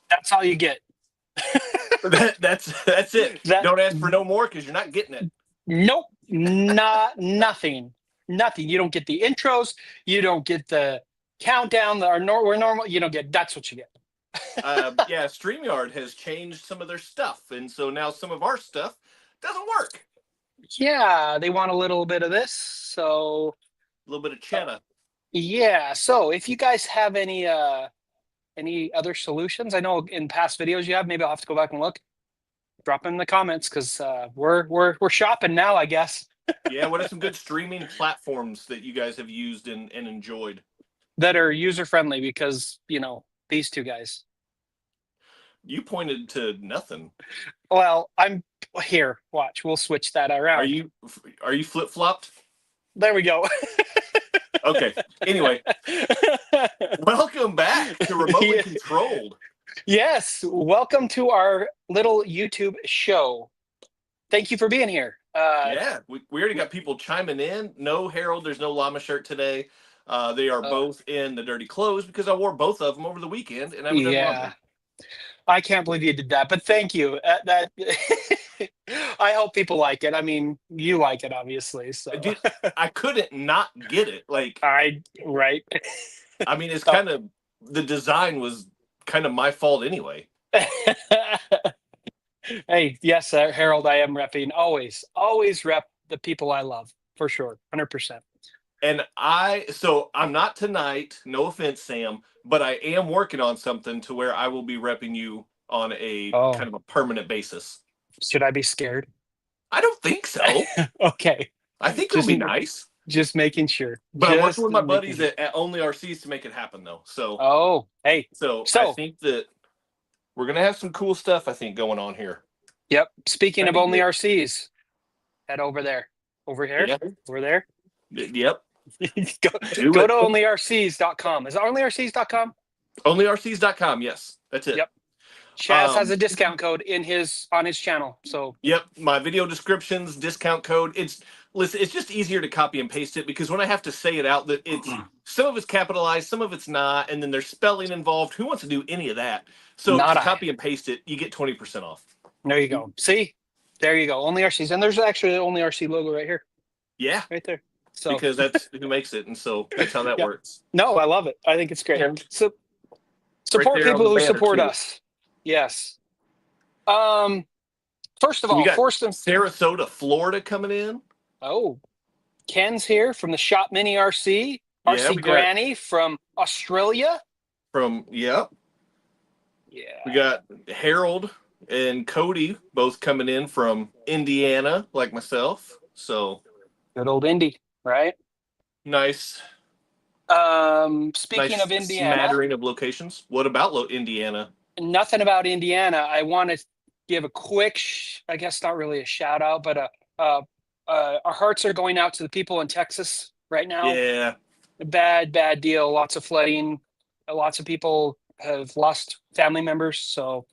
That's all you get. That's it. Don't ask for no more because you're not getting it. Nope, nothing. You don't get the intros. You don't get the countdown. We're normal. You don't get. That's what you get. Yeah, StreamYard has changed some of their stuff, and so now some of our stuff doesn't work. Yeah, they want a little bit of this, so A little bit of cheddar. yeah. So if you guys have any other solutions, I know in past videos you have. Maybe I'll have to go back and look. Drop them in the comments because we're shopping now, I guess. Yeah, what are some good streaming platforms that you guys have used and enjoyed? That are user friendly because these two guys. You pointed to nothing. Well, I'm here. Watch, we'll switch that around. Are you flip flopped? There we go. Okay. Anyway, welcome back to Remotely Controlled. Yes, welcome to our little YouTube show. Thank you for being here. Yeah, we already got people chiming in. No, Harold, there's no llama shirt today. They are both in the dirty clothes because I wore both of them over the weekend, and I was yeah. I can't believe you did that, but thank you. That I hope people like it. I mean, you like it, obviously. So Dude, I couldn't not get it. Like, right. I mean, it's kind of the design was kind of my fault anyway. Hey, yes, Harold, I am repping. Always rep the people I love for sure, 100%. And so I'm not tonight. No offense, Sam, but I am working on something to where I will be repping you on a kind of a permanent basis. Should I be scared? I don't think so. Okay. I think it'll be nice. Just making sure. But I'm working with my buddies at Only RC's to make it happen, though. So. Hey. So I think that we're gonna have some cool stuff, I think, going on here. Yep. Speaking of Only RC's, head over there. Over here. Yeah. Over there. Yep. go to onlyrcs.com. Is it onlyrcs.com? Onlyrcs.com, yes. That's it. Yep. Chaz has a discount code on his channel. So yep, my video descriptions, discount code. It's just easier to copy and paste it because when I have to say it out, that it's some of it's capitalized, some of it's not, and then there's spelling involved. Who wants to do any of that? So just copy and paste it, you get 20% off. There you go. See? There you go. Only RC's. And there's actually the Only RC logo right here. Yeah. Right there. So because that's who makes it, and so that's how that works. No, I love it. I think it's great. So support people who support us. Yes. First of all, Sarasota, Florida coming in. Oh, Ken's here from the Shop Mini RC. RC Granny from Australia. Yeah. We got Harold and Cody both coming in from Indiana, like myself. So good old Indy, right? Nice. Speaking of Indiana, smattering of locations. What about Indiana? Nothing about Indiana. I want to give a quick, I guess not really a shout out, but our hearts are going out to the people in Texas right now. Yeah. Bad deal. Lots of flooding. Lots of people have lost family members. So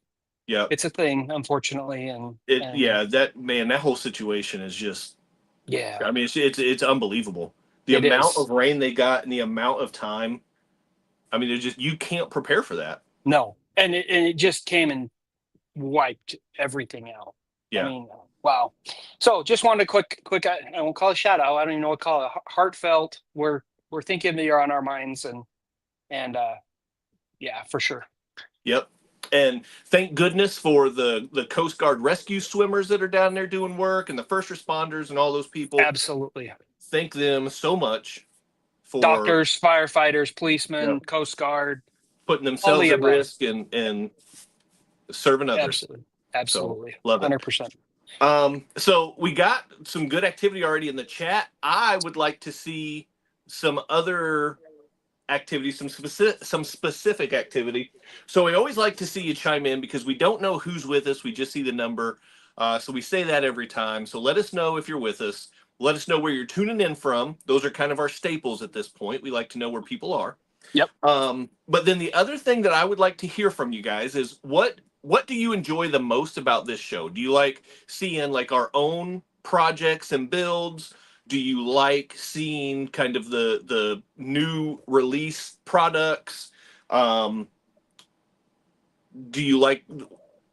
yeah, it's a thing, unfortunately. That whole situation is just, I mean, it's unbelievable. The amount of rain they got and the amount of time. I mean, you can't prepare for that. No. And it just came and wiped everything out. Yeah. I mean, wow. So just wanted a quick, I won't call it a shout out. I don't even know what to call it. Heartfelt. We're thinking that you're on our minds and yeah, for sure. Yep. And thank goodness for the Coast Guard rescue swimmers that are down there doing work and the first responders and all those people. Absolutely. Thank them so much for doctors, firefighters, policemen, Coast Guard. Putting themselves at risk and serving others. Absolutely. So, love it. 100%. So we got some good activity already in the chat. I would like to see some other activity, some specific activity. So we always like to see you chime in because we don't know who's with us. We just see the number. So we say that every time. So let us know if you're with us. Let us know where you're tuning in from. Those are kind of our staples at this point. We like to know where people are. Yep. But then the other thing that I would like to hear from you guys is what do you enjoy the most about this show? Do you like seeing like our own projects and builds? Do you like seeing kind of the new release products? do you like?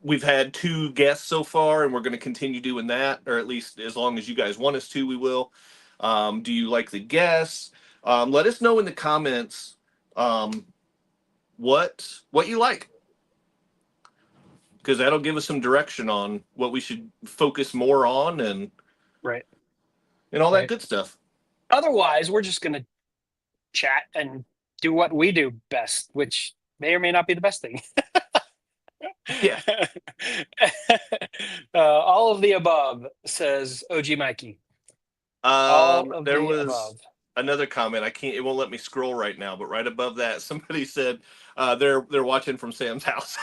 We've had 2 guests so far, and we're going to continue doing that, or at least as long as you guys want us to, we will. Do you like the guests? Let us know in the comments um, what you like, because that'll give us some direction on what we should focus more on Right. and all that Right. good stuff. Otherwise, we're just going to chat and do what we do best, which may or may not be the best thing. Yeah. All of the above, says OG Mikey. All of There the was above. another comment. I can't. It won't let me scroll right now. But right above that, somebody said they're watching from Sam's house.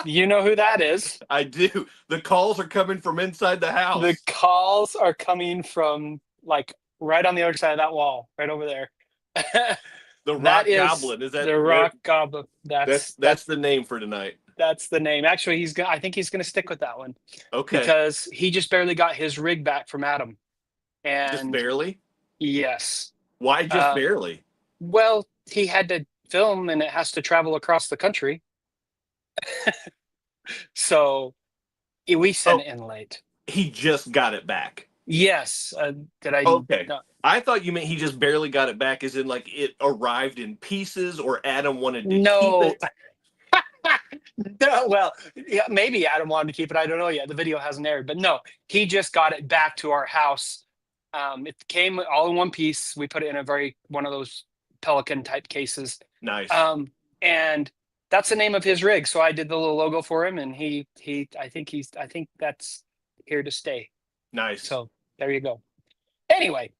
You know who that is. I do. The calls are coming from inside the The house. calls are coming from like right on the other side of that wall, right over there. The That Rock is Goblin. Is that the there? Rock Goblin. That's the name for tonight. That's the name. Actually, I think he's gonna stick with that one Okay. because he just barely got his rig back from Adam. Just And barely. yes, Why just barely? well, he had to film and it has to travel across the country. So we sent Oh, it in late. he just got it back. Yes. Did I? Okay. No. I thought you meant he just barely got it back, as in like it arrived in pieces, or Adam wanted to keep No. it. No, well, yeah, maybe Adam wanted to keep it. I don't know yet. The video hasn't aired, but no, he just got it back to our house. It came all in one piece. We put it in one of those Pelican type cases. Nice. And that's the name of his rig. So I did the little logo for him, and I think that's here to stay. Nice. So there you go. Anyway,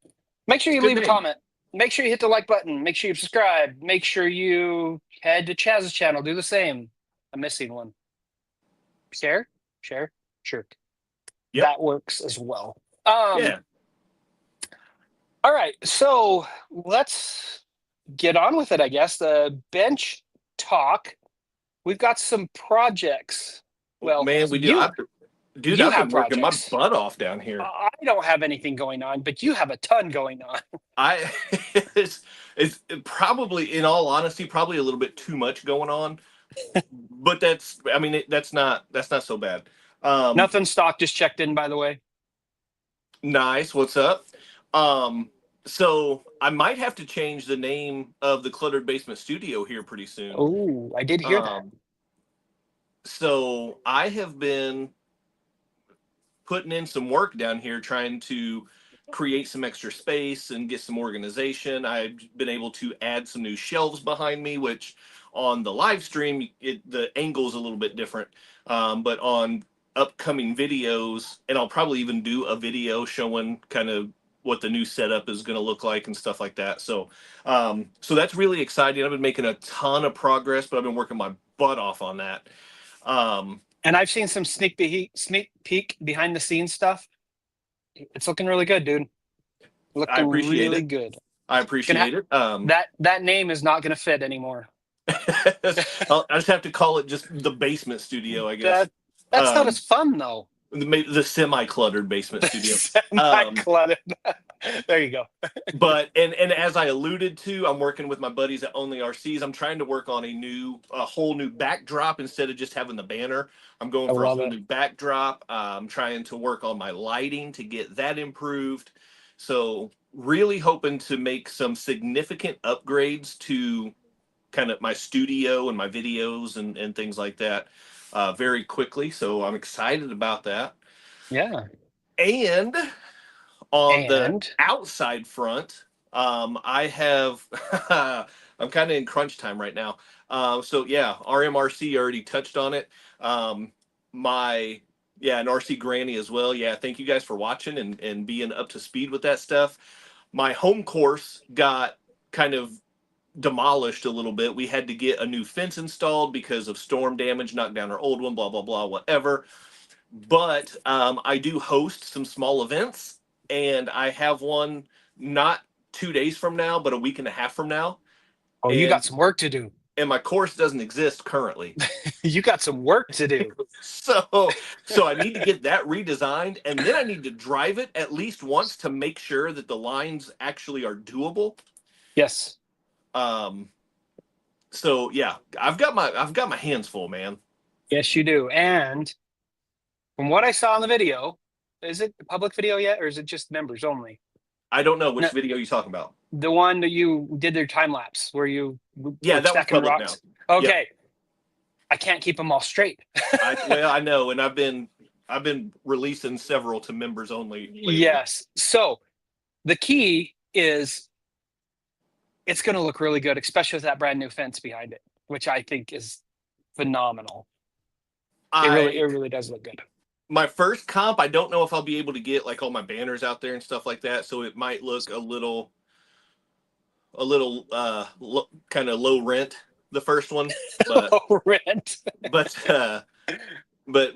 make sure you Good leave a name. comment. Make sure you hit the like button. Make sure you subscribe. Make sure you head to Chaz's channel. Do the same. I'm missing one. Share. Sure. Yep. That works as well. Yeah. All right. So let's get on with it, I guess. The bench talk. We've got some projects. Well, Man, we do. Dude, you I've have been working projects. my butt off down here. I don't have anything going on, but you have a ton going on. I it's probably, in all honesty, probably a little bit too much going on. But that's, I mean, that's not so bad. Nothing stock just checked in, by the way. Nice. What's up? So I might have to change the name of the Cluttered Basement Studio here pretty soon. Oh, I did hear that. So I have been putting in some work down here trying to create some extra space and get some organization. I've been able to add some new shelves behind me, which on the live stream, the angle is a little bit different. But on upcoming videos, and I'll probably even do a video showing kind of what the new setup is going to look like and stuff like that. So, so that's really exciting. I've been making a ton of progress, but I've been working my butt off on that. And I've seen some sneak peek behind the scenes stuff. It's looking really good, dude. I appreciate really it. Good. I appreciate it. That name is not going to fit anymore. I just have to call it just the basement studio, I guess. That's not as fun though. The semi-cluttered basement studio. Semi-cluttered. There you go. But and as I alluded to, I'm working with my buddies at Only RC's. I'm trying to work on a whole new backdrop instead of just having the banner. I'm going for a whole new backdrop. I'm trying to work on my lighting to get that improved. So really hoping to make some significant upgrades to kind of my studio and my videos and things like that very quickly. So I'm excited about that. Yeah. And on the outside front, I have I'm kind of in crunch time right now. So yeah, RMRC already touched on it. And RC Granny as well. Yeah, thank you guys for watching and being up to speed with that stuff. My home course got kind of demolished a little bit. We had to get a new fence installed because of storm damage, knocked down our old one, blah, blah, blah, whatever. But I do host some small events, and I have one not 2 days from now, but a week and a half from now. Oh, you got some work to do. And my course doesn't exist currently. You got some work to do. So I need to get that redesigned, and then I need to drive it at least once to make sure that the lines actually are doable. Yes. So yeah, I've got my hands full, man. Yes, you do. And from what I saw in the video, is it a public video yet, or is it just members only? I don't know No, which video you're talking about. the one that you did their time lapse where you Yeah, were that was stacking public now. rocks. Yep. Okay, I can't keep them all straight. I know, and I've been releasing several to members only lately. Yes. So the key is it's going to look really good, especially with that brand new fence behind it, which I think is phenomenal. It I really does look good. My first comp, I don't know if I'll be able to get like all my banners out there and stuff like that, so it might look a little kind of low rent the first one, but Low rent. but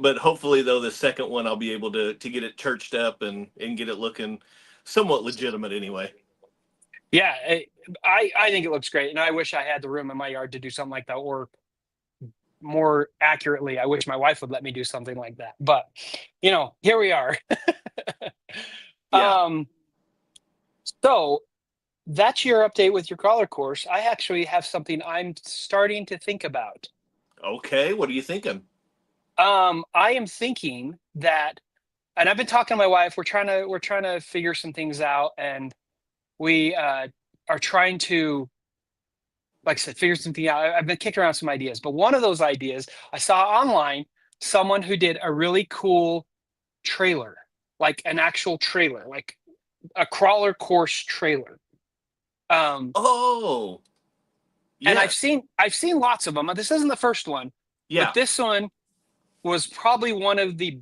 but hopefully though the second one I'll be able to get it churched up and get it looking somewhat legitimate anyway. Yeah, I think it looks great, and I wish I had the room in my yard to do something like that, or more accurately, I wish my wife would let me do something like that. But here we are. Yeah. um, so that's your update with your crawler course. I actually have something I'm starting to think about. Okay, what are you thinking? I am thinking that, and I've been talking to my wife. We're trying to figure some things out, and we are trying to, like I said, figure something out. I've been kicking around some ideas, but one of those ideas I saw online, someone who did a really cool trailer, like an actual trailer, like a crawler course trailer. Um, Oh, and yes. I've seen lots of them. This isn't the first one, but Yeah. this one was probably one of the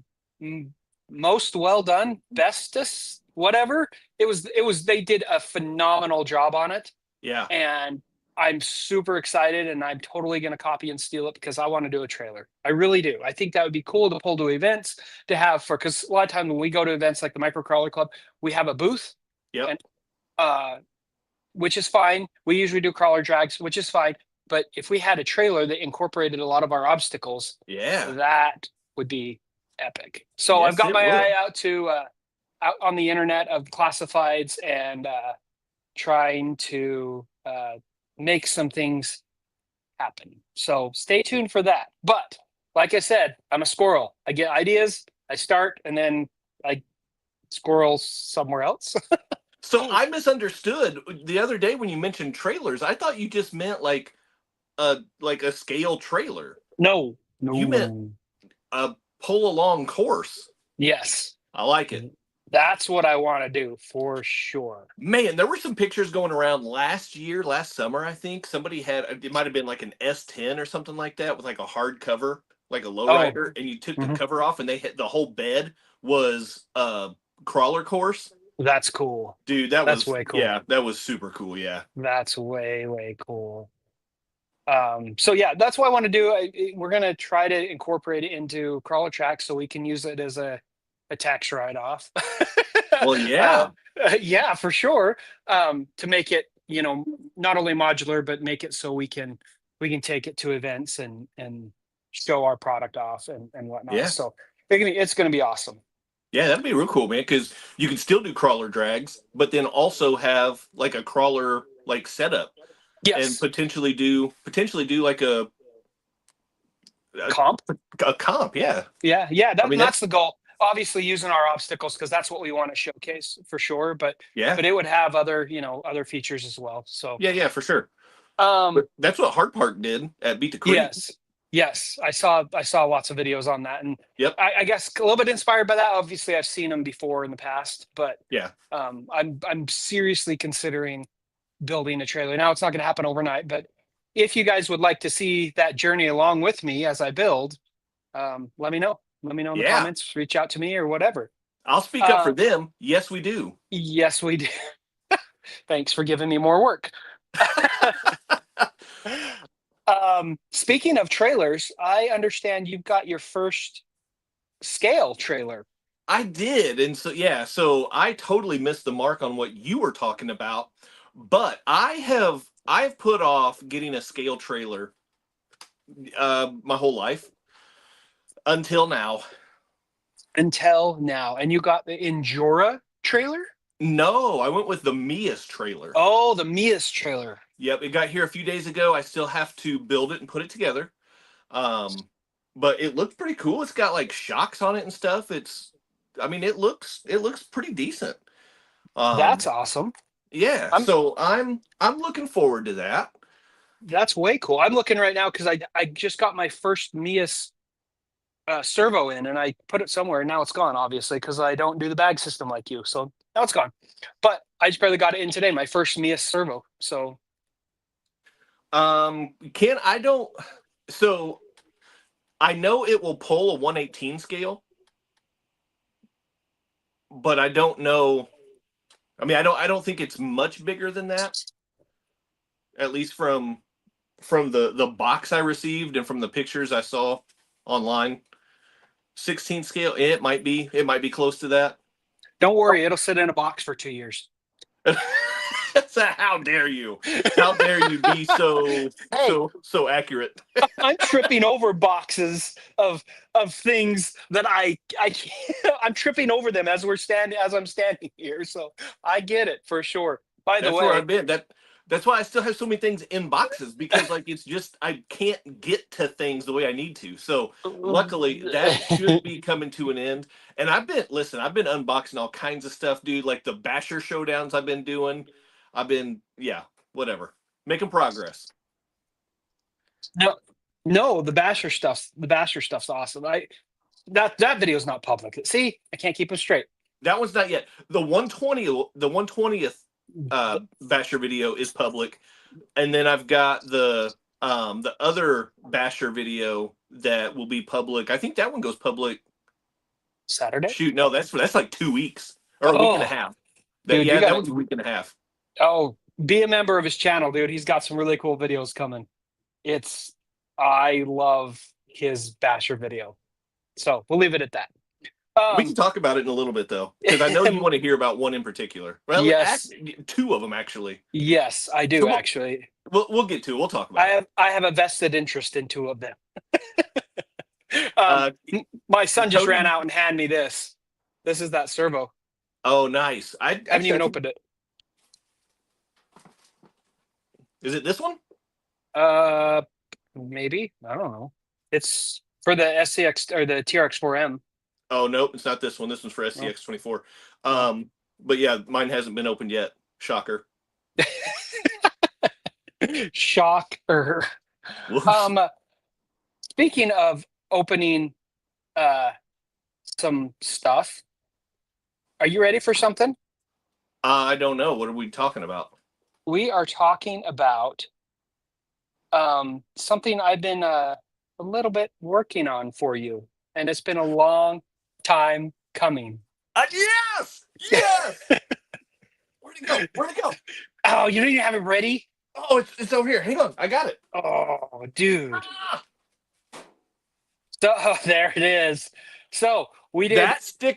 most well done, bestest, whatever. It was they did a phenomenal job on it, Yeah. and I'm super excited, and I'm totally going to copy and steal it because I want to do a trailer. I really do. I think that would be cool to pull to events to have because a lot of times when we go to events like the Micro Crawler Club, we have a booth, Yep. and uh, which is fine. We usually do crawler drags, which is fine. But if we had a trailer that incorporated a lot of our obstacles, Yeah. that would be epic. So I've Yes, got it my eye would. out to out on the internet of classifieds and trying to make some things happen. So stay tuned for that. But like I said, I'm a squirrel. I get ideas, I start, and then I squirrel somewhere else. So I misunderstood the other day when you mentioned trailers. I thought you just meant like a scale trailer. No, You meant no. a pull along course. Yes, I like it. that's what I want to do for sure. Man, there were some pictures going around last summer, I think. Somebody had it might have been like an S10 or something like that with like a hard cover, like a Oh, lowrider, and you took the mhm. cover off and they had the whole bed was crawler course. That's cool. Dude, That's way cool. that was super cool, yeah. That's way cool. So yeah, that's what I want to do. We're gonna try to incorporate it into crawler tracks so we can use it as a tax write-off. Well, uh, yeah. yeah, for sure. To make it, not only modular, but make it so we can take it to events and show our product off and whatnot. Yeah. So it's gonna be awesome. Yeah, that'd be real cool, man, because you can still do crawler drags, but then also have like a crawler like setup and Yes, potentially do like a, comp. a comp, yeah. Yeah. I mean That's that's the goal. Obviously, using our obstacles because that's what we want to showcase for sure. But yeah. but it would have other features as well. So Yeah, for sure. um, But that's what Hard Park did at Beat the Creek. yes, yes, I saw lots of videos on that, and Yep. I guess a little bit inspired by that. Obviously, I've seen them before in the past, but Yeah. I'm seriously considering building a trailer. Now it's not going to happen overnight, but if you guys would like to see that journey along with me as I build, let me know. Let me know in the Yeah. comments. Reach out to me or whatever. I'll speak up for Uh, them. Yes, we do. yes, we do. Thanks for giving me more work. Speaking of trailers, I understand you've got your first scale trailer. I did. And so yeah, so I totally missed the mark on what you were talking about. But I've put off getting a scale trailer my whole life until now. Until now. And you got the Injora trailer? No, I went with the Mias trailer. Oh, the Mia's trailer. Yep, it got here a few days ago. I still have to build it and put it together. But it looks pretty cool. It's got like shocks on it and stuff. I mean, it looks pretty decent. That's Um, awesome. yeah, I'm so I'm looking forward to that. That's way cool. I'm looking right now because I just got my first Mias servo in, and I put it somewhere, and now it's gone, obviously, because I don't do the bag system like you. So now it's gone. But I just barely got it in today, my first Mias servo. So Can I don't so I know it will pull a 118 scale, but I don't know. I mean, I don't think it's much bigger than that, at least from the box I received and from the pictures I saw online. 16 scale, it might be close to that. don't worry, it'll sit in a box for 2 years. So how dare you? How dare you be so Hey, so accurate? I'm tripping over boxes of things that I can't, I'm tripping over them as I'm standing here. So I get it for sure. By the That's where way, I've been. That's why I still have so many things in boxes, because like it's just I can't get to things the way I need to. So luckily that should be coming to an end. And I've been unboxing all kinds of stuff, dude. Like the Basher showdowns I've been doing. Yeah, whatever. Making progress. no, no, the Basher stuff's awesome. That video is not public. See, I can't keep them straight. That one's not yet. The 120th Basher video is public, and then I've got the other Basher video that will be public. I think that one goes public. Saturday. Shoot, no, that's like 2 weeks or a week and a Oh, half. dude, you That gotta. one's a week and a half. Oh, be a member of his channel, dude. He's got some really cool videos coming. It's I love his Basher video. So we'll leave it at that. We can talk about it in a little bit though, because I know you Um, want to hear about one in particular. Well, yes, two of them actually. yes, I So do actually. we'll get to it. We'll talk I about it. have a vested interest in two of them. um, Uh, my son just ran Cody. out and handed me this. This is that servo. Oh, nice. I haven't even opened it. Is it this one? Uh, maybe, I don't know. It's for the SCX or the TRX4M. Oh, nope, it's not this one. This one's for SCX24. Oh. But yeah, mine hasn't been opened yet. Shocker. Shocker. Whoops. Speaking of opening some stuff, are you ready for something? I don't know. What are we talking about? We are talking about something I've been a little bit working on for you, and it's been a long time coming. Yes! Yes! Where'd it go? Where'd it go? Oh, you don't even have it ready? Oh, it's over here. Hang on. I got it. Oh, dude. Ah! So there it is. So we did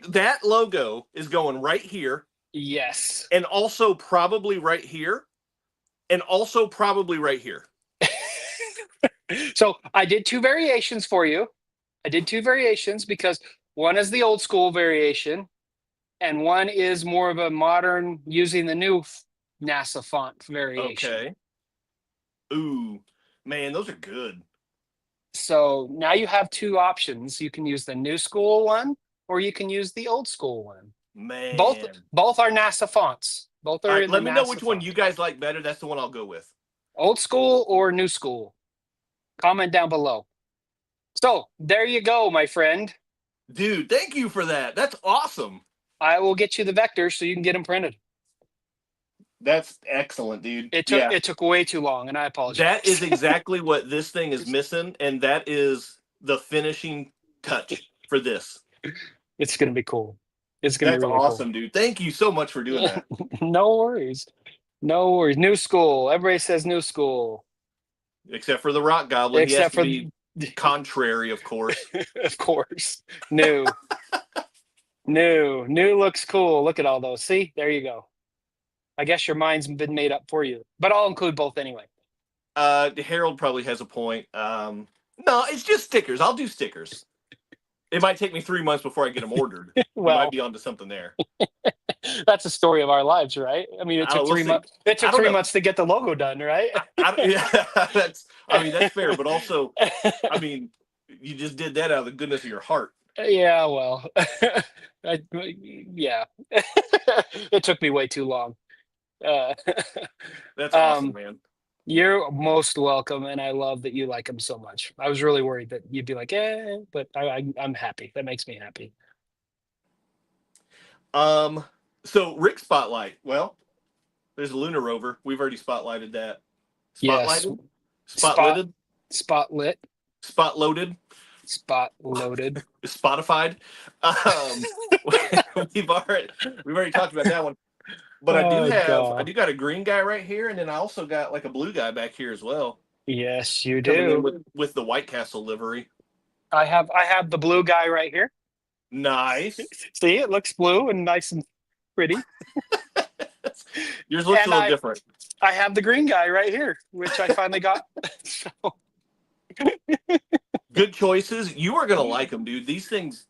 That logo is going right here, yes. and also probably right here, and also probably right here. So I did two variations for you. I did two variations because one is the old school variation, and one is more of a modern using the new NASA font variation. Okay. Ooh, man, those are good. So now you have two options. You can use the new school one, or you can use the old school one. Man. Both are NASA fonts. Both are All right, in let the me know NASA which one font. you guys like better. That's the one I'll go with. Old school or new school? Comment down below. So there you go, my friend. Dude, thank you for that. That's awesome. I will get you the vectors so you can get them printed. That's excellent, dude. It took way too long, and I apologize. That is exactly what this thing is missing, and that is the finishing touch for this. It's gonna be cool. It's gonna That's be really awesome, dude. Thank you so much for doing that. cool. No worries. No worries. New school. Everybody says new school. Except for the rock goblin. Except He has for to be contrary, of course. of course. New. New looks cool. Look at all those. See? There you go. I guess your mind's been made up for you. But I'll include both anyway. Harold probably has a point. No, it's just stickers. I'll do stickers. It might take me 3 months before I get them ordered. We Well, might be onto something there. That's the story of our lives, right? I mean, it took We'll 3 see. months. It I took don't 3 months know. to get the logo done, right? Yeah, that's fair, but also, I mean, you just did that out of the goodness of your heart. Yeah, well, yeah, it took me way too long. Uh, That's awesome, um, man. you're most welcome, and I love that you like them so much. I was really worried that you'd be like, eh, but I'm happy. That makes me happy. Um, so Rick Spotlight. Well, there's a lunar rover. We've already spotlighted that. Yes, Spotlighted, spot, spotlighted, spot lit, spot loaded, spot loaded. spotified. Um, we've already we've already talked about that one. But Oh I God. do got a green guy right here, and then I also got like a blue guy back here as well, Yes, you coming in do. with the White Castle livery. I have the blue guy right here. Nice. See, it looks blue and nice and pretty. Yours looks a And little different. I have the green guy right here, which I finally got. So, Good choices. You are gonna like them, dude. These things.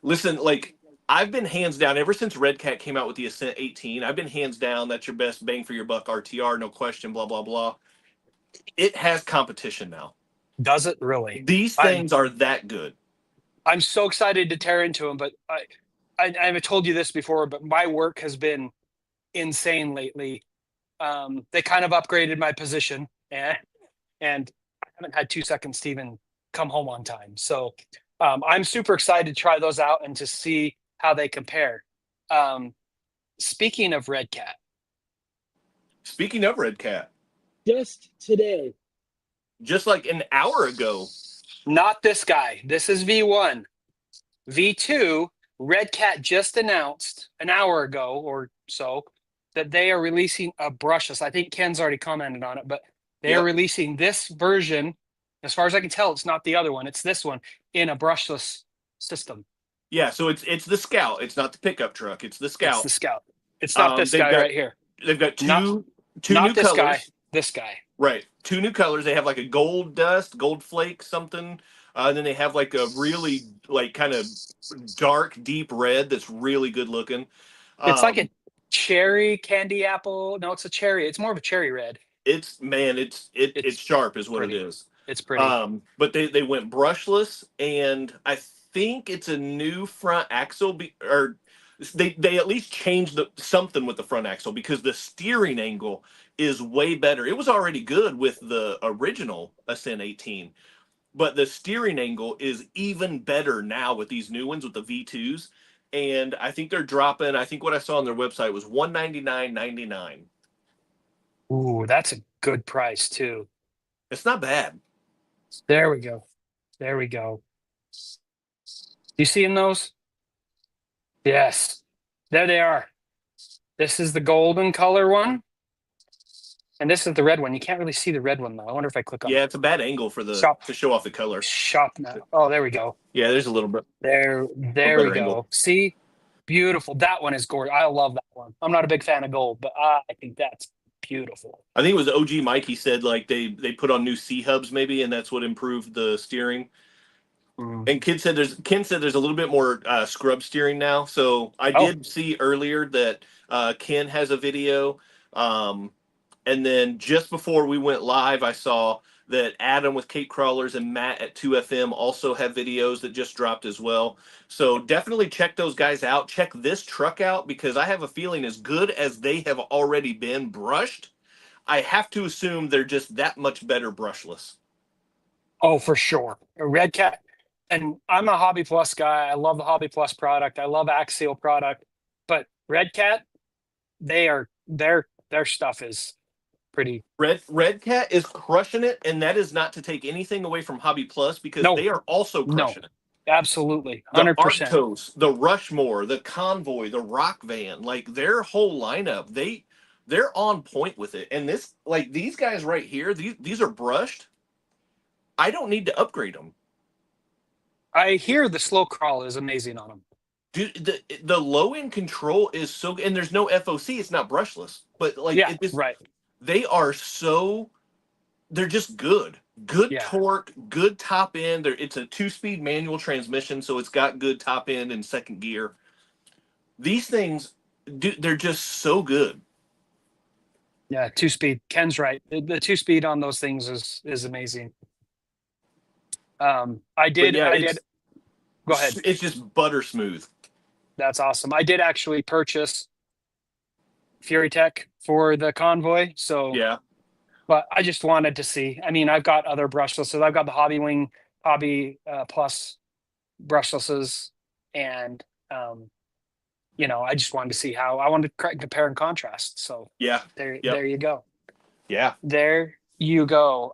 Listen, like I've been hands down ever since Red Cat came out with the Ascent 18. I've been hands down. That's your best bang for your buck RTR, no question. Blah blah blah. It has competition now. does it really? These I'm things are that good. I'm so excited to tear into them, but I've told you this before, but my work has been insane lately. They kind of upgraded my position, and I haven't had 2 seconds to even come home on time. So I'm super excited to try those out and to see how they compare. Um, speaking of Red Cat, Speaking of Red Cat, just today, just like an hour ago. not this guy. This is V1. V2, Red Cat just announced an hour ago or so that they are releasing a brushless. I think Ken's already commented on it, but they are Yep. releasing this version. As far as I can tell, it's not the other one. It's this one in a brushless system. Yeah, so it's the Scout. It's not the pickup truck. It's the It's the Scout. Scout. It's not this They've guy got right here. they've got Not two not new this guy. colors. This guy. Right, two new colors. They have like a gold dust, gold flake, something. And then they have like a really like kind of dark, deep red that's really good looking. It's like Um, a cherry candy apple. No, it's a cherry. It's more of a cherry red. it's man, it's It's sharp, is what it pretty. is. It's pretty. But they went brushless, and I think it's a new front axle, or they at least changed something with the front axle because the steering angle is way better. It was already good with the original Ascent 18, but the steering angle is even better now with these new ones with the V2s. And I think they're dropping. I think what I saw on their website was 199.99. Ooh, that's a good price too. It's not bad. There we go. There we go. You seeing those? Yes. There they are. This is the golden color one. And this is the red one. You can't really see the red one though. I wonder if I click on Yeah, it's a bad angle for the shop to show off the color. shop now. Oh, there we go. Yeah, there's a little bit a There we better angle. go. See? Beautiful. That one is gorgeous. I love that one. I'm not a big fan of gold, but I think that's beautiful. I think it was OG Mike. He said like they put on new C hubs maybe, and that's what improved the steering. Mm. And Ken said there's a little bit more scrub steering now. So I Oh, did see earlier that Ken has a video, and then just before we went live, I saw that Adam with Cape Crawlers and Matt at 2FM also have videos that just dropped as well. So definitely check those guys out. Check this truck out because I have a feeling as good as they have already been brushed, I have to assume they're just that much better brushless. oh, for sure. A Red Cat. And I'm a Hobby Plus guy. I love the Hobby Plus product. I love Axial product. But Red Cat, their stuff is pretty. Red Cat is crushing it, and that is not to take anything away from Hobby Plus because No, they are also no, crushing it. absolutely. The 100%. Arctos, the Rushmore, the Convoy, the Rock Van, like their whole lineup, they're on point with it. And this, like these guys right here, these are brushed. I don't need to upgrade them. I hear the slow crawl is amazing on them. Dude, the low end control is so, and there's no FOC. It's not brushless, but like Yeah, it just right. they are so they're just good. Good Yeah. torque, good top end. It's a 2-speed manual transmission, so it's got good top end and second gear. These things, dude, they're just so good. Yeah, 2-speed. Ken's right. The 2-speed on those things is amazing. But yeah, I did. Go ahead. it's just butter smooth. That's awesome. I did actually purchase Fury Tech for the Convoy. So, Yeah, but I just wanted to see. I mean, I've got other brushlesses. I've got the Hobby Plus brushlesses, and I just wanted to see how I wanted to compare and contrast. So yeah, yep, there you go. yeah. There you go.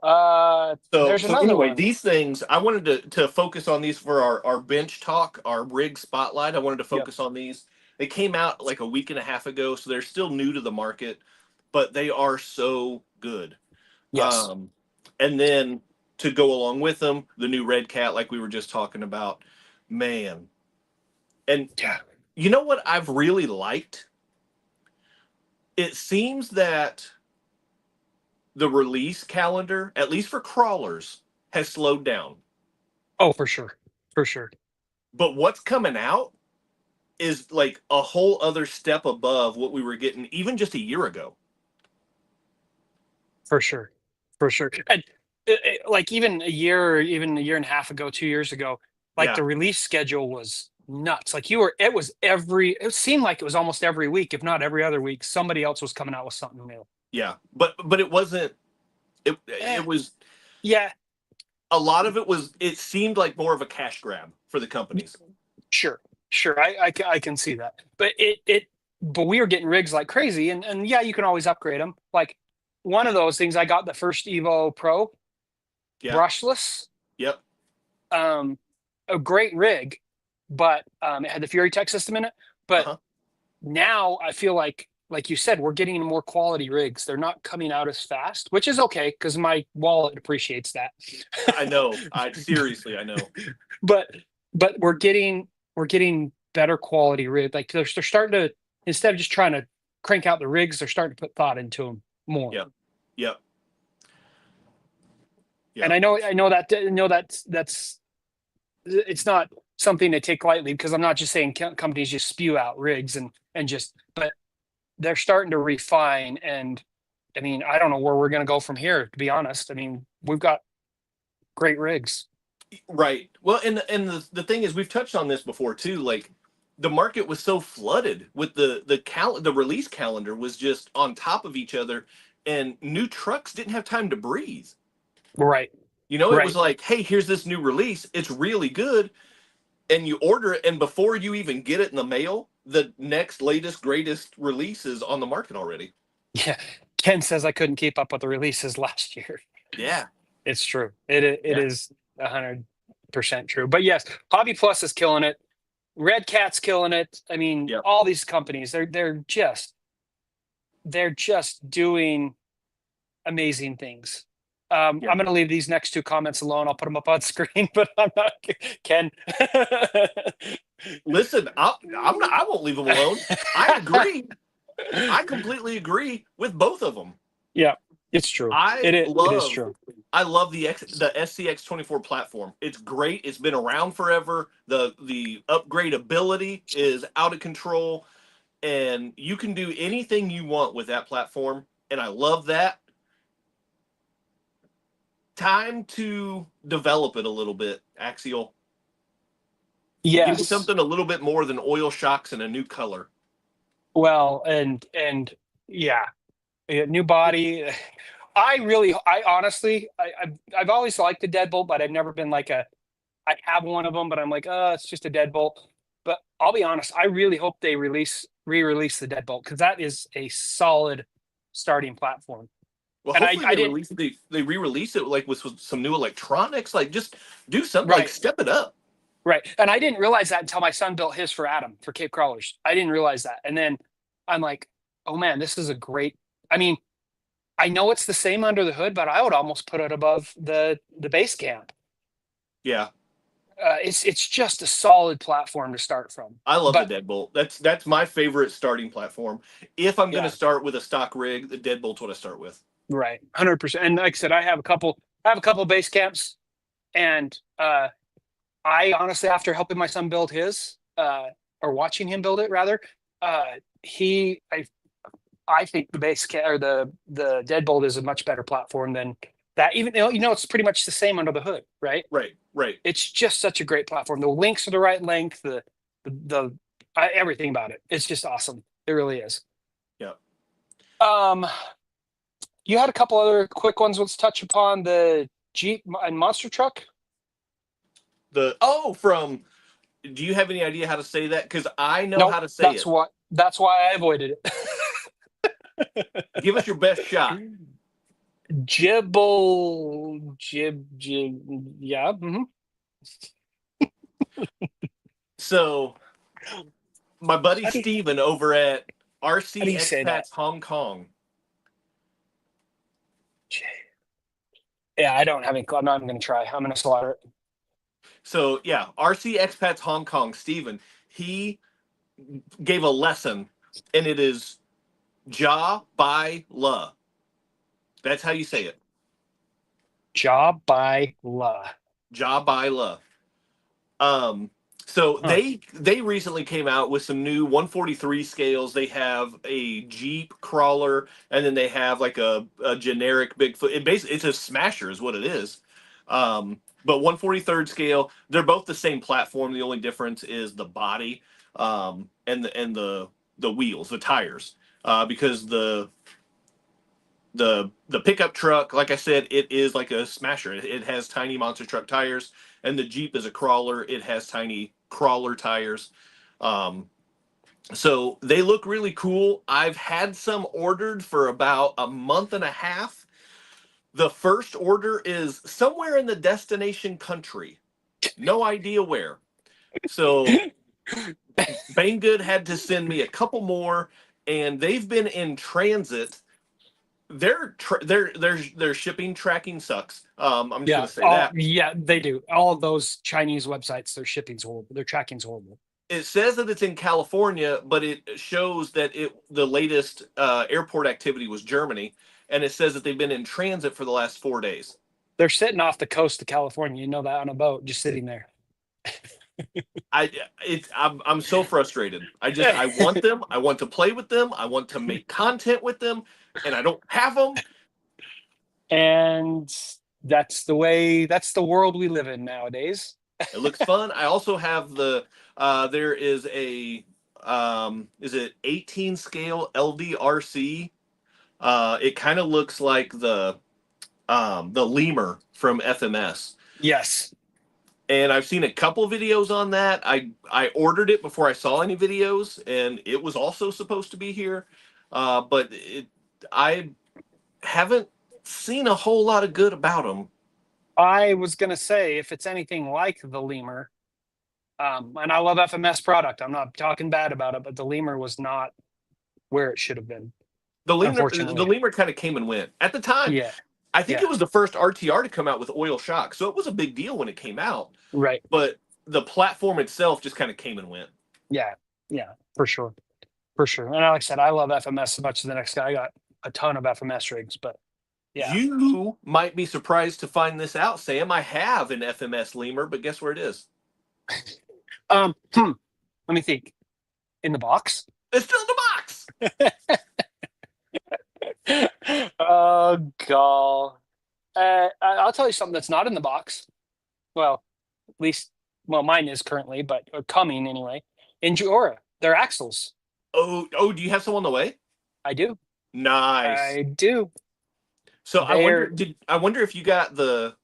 So There's so another anyway, one. these things I wanted to focus on these for our bench talk, our rig spotlight. I wanted to Yep. focus on these. They came out like a week and a half ago, so they're still new to the market, but they are so good. Yes. Um, and then to go along with them, the new Red Cat, like we were just talking about, man. And Yeah. you know what I've really liked? It seems that the release calendar, at least for crawlers, has slowed down. Oh, for sure. For sure. But what's coming out is like a whole other step above what we were getting even just a year ago. For sure. For sure. And like even a year or even a year and a half ago, 2 years ago, like Yeah, the release schedule was nuts. Like it seemed like it was almost every week, if not every other week, somebody else was coming out with something new. yeah. But it wasn't Eh, it was yeah, a lot of it was it seemed like more of a cash grab for the companies. sure. Sure. I can see that. But we were getting rigs like crazy. And yeah, you can always upgrade them. Like one of those things, I got the first Evo Pro Yeah. brushless. Yep. Um, a great rig, but it had the Fury Tech system in it. But Uh-huh. now I feel like you said, we're getting more quality rigs. They're not coming out as fast, which is okay because my wallet appreciates that. I know. I seriously, I know. but but we're getting better quality rig. Like they're starting to, instead of just trying to crank out the rigs, they're starting to put thought into them more. Yep. Yep. And Yep. that's it's not something to take lightly, because I'm not just saying companies just spew out rigs but they're starting to refine. And I mean, I don't know where we're going to go from here, to be honest. I mean, we've got great rigs. Right. Well, and the thing is, we've touched on this before too. Like, the market was so flooded with the release calendar was just on top of each other, and new trucks didn't have time to breathe. Right. You know, it was Right. like, hey, here's this new release. It's really good, and you order it, and before you even get it in the mail, the next latest greatest release is on the market already. Yeah. Ken says I couldn't keep up with the releases last year. Yeah. It's true. It Yeah. is 100% true. But yes, Hobby Plus is killing it. Red Cat's killing it. I mean, Yep. all these companies, they're just doing amazing things. I'm Yep. going to leave these next two comments alone. I'll put them up on screen, but I'm not Ken. Listen, I'm not. I won't leave them alone. I agree. I completely agree with both of them. Yeah, it's true. I It is love true. I love the SCX24 platform. It's great. It's been around forever. The upgradability is out of control, and you can do anything you want with that platform, and I love that. Time to develop it a little bit, Axial. Give me Yes. something a little bit more than oil shocks and a new color. Well, and yeah, new body. I honestly, I've always liked the deadbolt, but I've never been like I have one of them, but I'm like, it's just a deadbolt. But I'll be honest, I really hope they re-release the deadbolt, because that is a solid starting platform. Well, And I hopefully I didn't they re-release it like with some new electronics. Like, just do something, like right step it up. right, and I didn't realize that until my son built his for Adam for Cape Crawlers. I didn't realize that, and then I'm like, oh man, this is a great. I mean, I know it's the same under the hood, but I would almost put it above the base camp. Yeah. It's just a solid platform to start from. I love the But deadbolt. That's my favorite starting platform. If I'm going to yeah, start with a stock rig, the deadbolt's what I start with. right, 100%. And like I said, I have a couple base camps, and I honestly, after helping my son build his, or watching him build it rather, He, I think the or the Deadbolt is a much better platform than that. Even it's pretty much the same under the hood, right? Right. It's just such a great platform. The links are the right length. The everything about it. It's just awesome. It really is. Yeah. You had a couple other quick ones. Let's touch upon the Jeep and monster truck. From. Do you have any idea how to say that? Because I know Nope, how to say it. That's why I avoided it. Give us your best shot. Yeah. Mm-hmm. So, my buddy How do Steven over at RC you say that? Expats Hong Kong. Yeah, I don't have any. I'm not even going to try. I'm going to slaughter it. So, yeah, RC Expats Hong Kong, Steven, he gave a lesson, and it is Jiabaile. That's how you say it. Jiabaile. Jiabaile. So they recently came out with some new 143 scales. They have a Jeep crawler, and then they have like a generic Bigfoot. It's a smasher, is what it is. But 143rd scale, they're both the same platform. The only difference is the body, and the wheels, the tires, because the pickup truck, like I said, it is like a smasher. It has tiny monster truck tires, and the Jeep is a crawler. It has tiny crawler tires. So they look really cool. I've had some ordered for about a month and a half. The first order is somewhere in the destination country. No idea where. So Banggood had to send me a couple more, and they've been in transit. Their shipping tracking sucks. I'm just Yeah. gonna say that. Yeah, they do. All of those Chinese websites, their shipping's horrible. Their tracking's horrible. It says that it's in California, but it shows that the latest airport activity was Germany, and it says that they've been in transit for the last 4 days. They're sitting off the coast of California. You know that on a boat, just sitting there. I'm so frustrated. I want them. I want to play with them. I want to make content with them, and I don't have them. And that's the world we live in nowadays. It looks fun. I also have there is a is it 18 scale LDRC? It kind of looks like the lemur from FMS. Yes. And I've seen a couple videos on that. I ordered it before I saw any videos, and it was also supposed to be here, but I haven't seen a whole lot of good about them. I was gonna say if it's anything like the lemur, and I love FMS product. I'm not talking bad about it, but the lemur was not where it should have been. The Unfortunately. lemur kind of came and went at the time. Yeah. I think Yeah. it was the first RTR to come out with oil shock, so it was a big deal when it came out. Right. But the platform itself just kind of came and went. Yeah. Yeah. For sure. For sure. And like I said, I love FMS as much as the next guy. I got a ton of FMS rigs, but yeah. You might be surprised to find this out, Sam. I have an FMS lemur, but guess where it is? Let me think. In the box? It's still in the box. Oh god. I'll tell you something that's not in the box. Well, at least mine is currently, but coming anyway. Injora. They're axles. Oh, do you have some on the way? I do. Nice. I do. So I wonder if you got the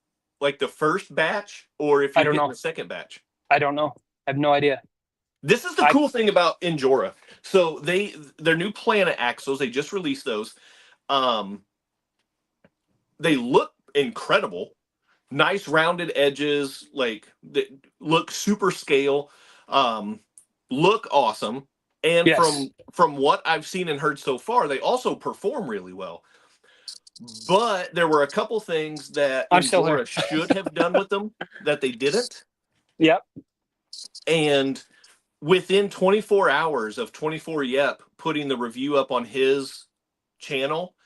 first batch or if I you're don't getting know. the second batch. I don't know. I have no idea. This is the cool thing about Injora. So their new Planet axles, they just released those. They look incredible. Nice rounded edges, like they look super scale. Look awesome. And Yes. from what I've seen and heard so far, they also perform really well. But there were a couple things that I'm still here. Injora should have done with them that they didn't. Yep. And within 24 hours of 24 Yep putting the review up on his channel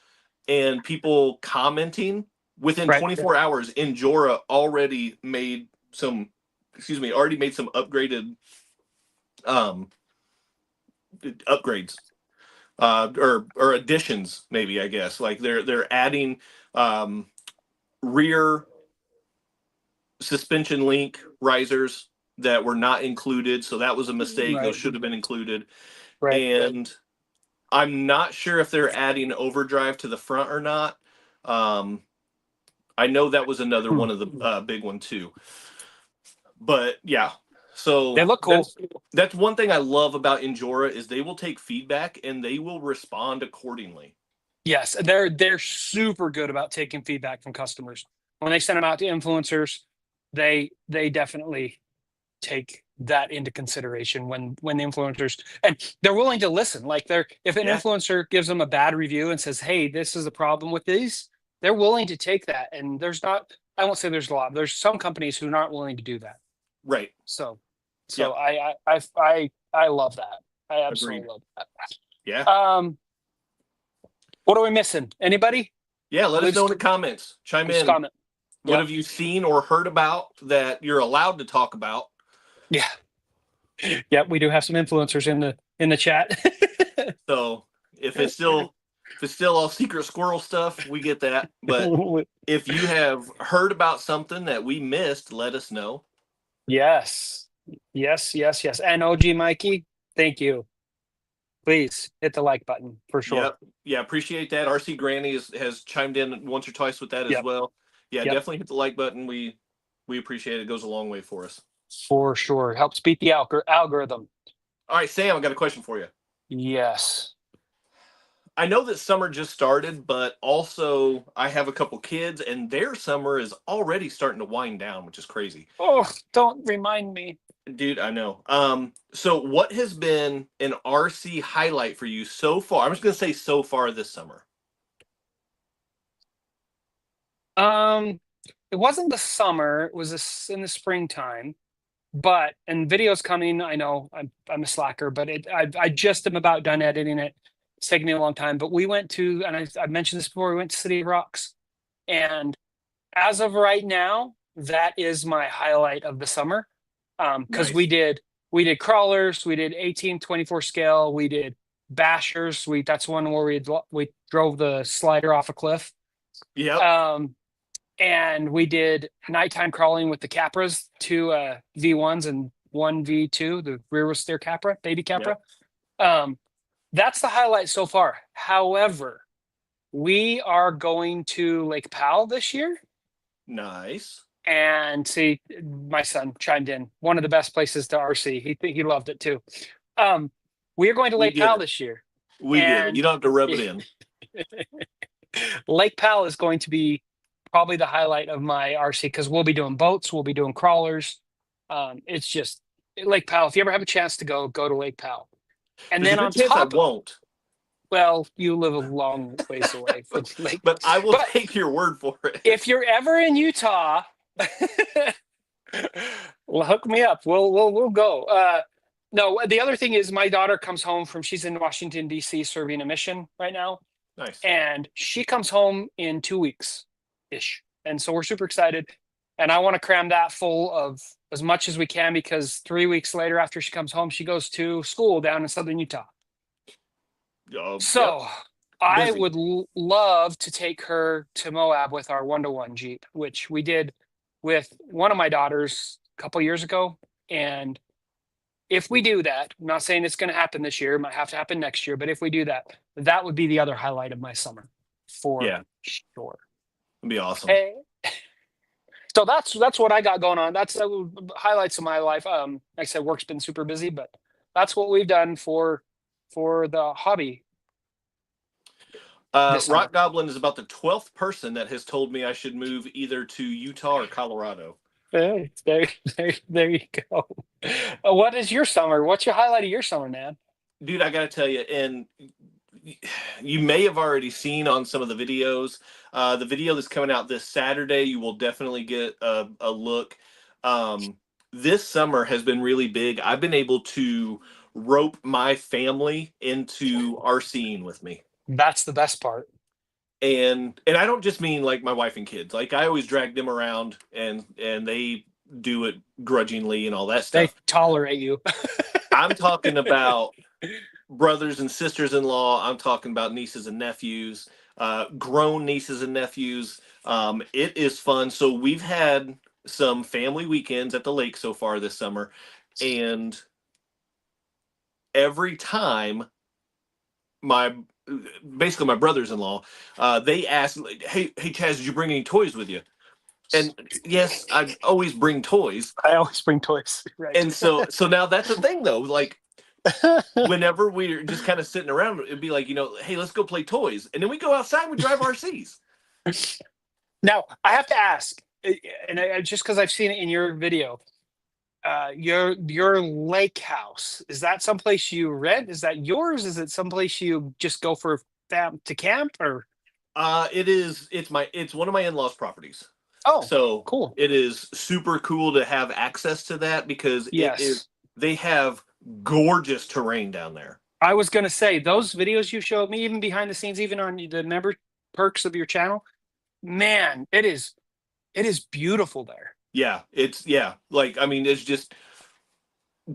and people commenting, within Right. 24 hours, Injora already made some upgraded upgrades, or additions, maybe, I guess. Like they're adding rear suspension link risers that were not included, so that was a mistake. Right. Those should have been included. Right. And I'm not sure if they're adding overdrive to the front or not. I know that was another one of the big one too. But yeah, so They look cool. That's one thing I love about Injora is they will take feedback and they will respond accordingly. Yes, they're super good about taking feedback from customers. When they send them out to influencers, they definitely take that into consideration when the influencers, and they're willing to listen. Like if an influencer gives them a bad review and says, "Hey, this is a problem with these," they're willing to take that. And I won't say there's a lot. There's some companies who aren't willing to do that. Right. So Yep. I love that. I absolutely Agreed. love that. Yeah. What are we missing? Anybody? Yeah, let us know in the comments. Chime in. Comment. What have you seen or heard about that you're allowed to talk about? Yeah. Yep, we do have some influencers in the chat. So if it's still all secret squirrel stuff, we get that. But if you have heard about something that we missed, let us know. Yes. And OG Mikey, thank you. Please hit the like button for sure. Yep. Yeah, appreciate that. RC Granny has chimed in once or twice with that as well. Yeah, definitely hit the like button. We appreciate it. It goes a long way for us. For sure. Helps beat the algorithm. All right, Sam, I got a question for you. Yes. I know that summer just started, but also I have a couple kids and their summer is already starting to wind down, which is crazy. Oh, don't remind me. Dude, I know. So what has been an RC highlight for you so far? I'm just going to say so far this summer. It wasn't the summer, it was in the springtime. And video's coming. I know I'm a slacker, but I just am about done editing it. It's taking me a long time, but we went to, and I mentioned this before, we went to City of Rocks. And as of right now, that is my highlight of the summer. Because we did crawlers, we did 18-24 scale, we did bashers. That's one where we drove the slider off a cliff. Yeah. And we did nighttime crawling with the Capras, 2 V1s and 1 V2, the rear wheel steer Capra, baby Capra. Yep. That's the highlight so far. However, we are going to Lake Powell this year. Nice. And see, my son chimed in. One of the best places to RC. He loved it too. We are going to Lake Powell this year. We get it. You don't have to rub it in. Lake Powell is going to be probably the highlight of my RC because we'll be doing boats, we'll be doing crawlers. It's just Lake Powell. If you ever have a chance to go to Lake Powell. And then on top, I won't. Well, you live a long ways away from Lake. But I will take your word for it. If you're ever in Utah, well, hook me up. We'll go. No, the other thing is my daughter comes home she's in Washington, D.C. serving a mission right now. Nice. And she comes home in 2 weeks-ish. And so we're super excited. And I want to cram that full of as much as we can because 3 weeks later after she comes home, she goes to school down in Southern Utah. So I would love to take her to Moab with our 1-to-1 Jeep, which we did with one of my daughters a couple years ago. And if we do that, I'm not saying it's going to happen this year, it might have to happen next year, but if we do that, that would be the other highlight of my summer for sure. It'd be awesome. Hey. So that's what I got going on. That's highlights of my life. Like I said, work's been super busy, but that's what we've done for the hobby. Rock Goblin is about the 12th person that has told me I should move either to Utah or Colorado. Hey, there you go. What is your summer? What's your highlight of your summer, man? Dude, I got to tell you, and you may have already seen on some of the videos. The video that's coming out this Saturday, you will definitely get a look. This summer has been really big. I've been able to rope my family into RCing with me. That's the best part. And I don't just mean like my wife and kids. Like I always drag them around and they do it grudgingly and all that stuff. They tolerate you. I'm talking about brothers and sisters-in-law. I'm talking about nieces and nephews, grown nieces and nephews. It is fun. So we've had some family weekends at the lake so far this summer, and every time my basically my brothers-in-law, they ask, like, hey Chaz, did you bring any toys with you? And yes, I always bring toys. I always bring toys. Right. And so now that's the thing though. Like whenever we're just kind of sitting around, it'd be like, hey, let's go play toys. And then we go outside and we drive RCs. Now, I have to ask, and just because I've seen it in your video, your lake house, is that someplace you rent? Is that yours? Is it someplace you just go for to camp or? It's one of my in-laws properties. Oh, So cool. it is super cool to have access to that because Yes. they have gorgeous terrain down there. I was going to say those videos you showed me, even behind the scenes, even on the member perks of your channel, man, it is beautiful there. Yeah, like, I mean, it's just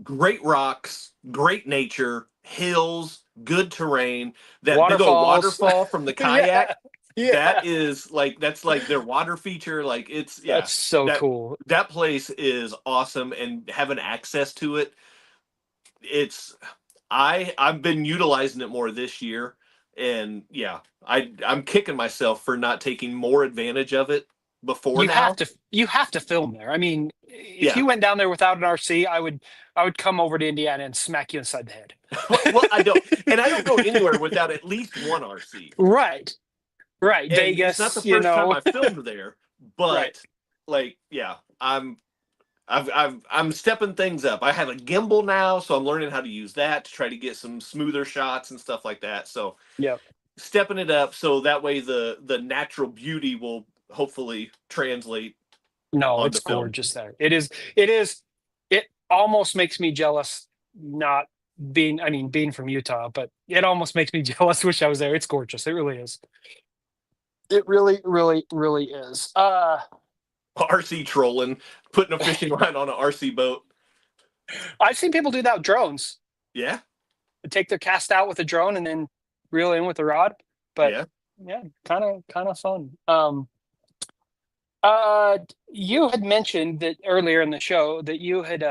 great rocks, great nature, hills, good terrain. That big old waterfall from the kayak. Yeah. That's like their water feature. Like That's so cool. That place is awesome, and having access to it, I've been utilizing it more this year, and yeah, I'm kicking myself for not taking more advantage of it before now. You have to film there. I mean, if you went down there without an RC, I would come over to Indiana and smack you inside the head. Well, I don't go anywhere without at least one RC. Right. And Vegas. It's not the first time I filmed there, but like, yeah, I'm stepping things up. I have a gimbal now, so I'm learning how to use that to try to get some smoother shots and stuff like that. So yeah, stepping it up so that way the natural beauty will hopefully translate. No, it's gorgeous there. It is. It almost makes me jealous not being from Utah, but it almost makes me jealous. Wish I was there. It's gorgeous. It really is. It really, really, really is. RC trolling, putting a fishing line on an RC boat. I've seen people do that with drones. Yeah. They take their cast out with a drone and then reel in with a rod. But yeah, kind of fun. You had mentioned that earlier in the show that you had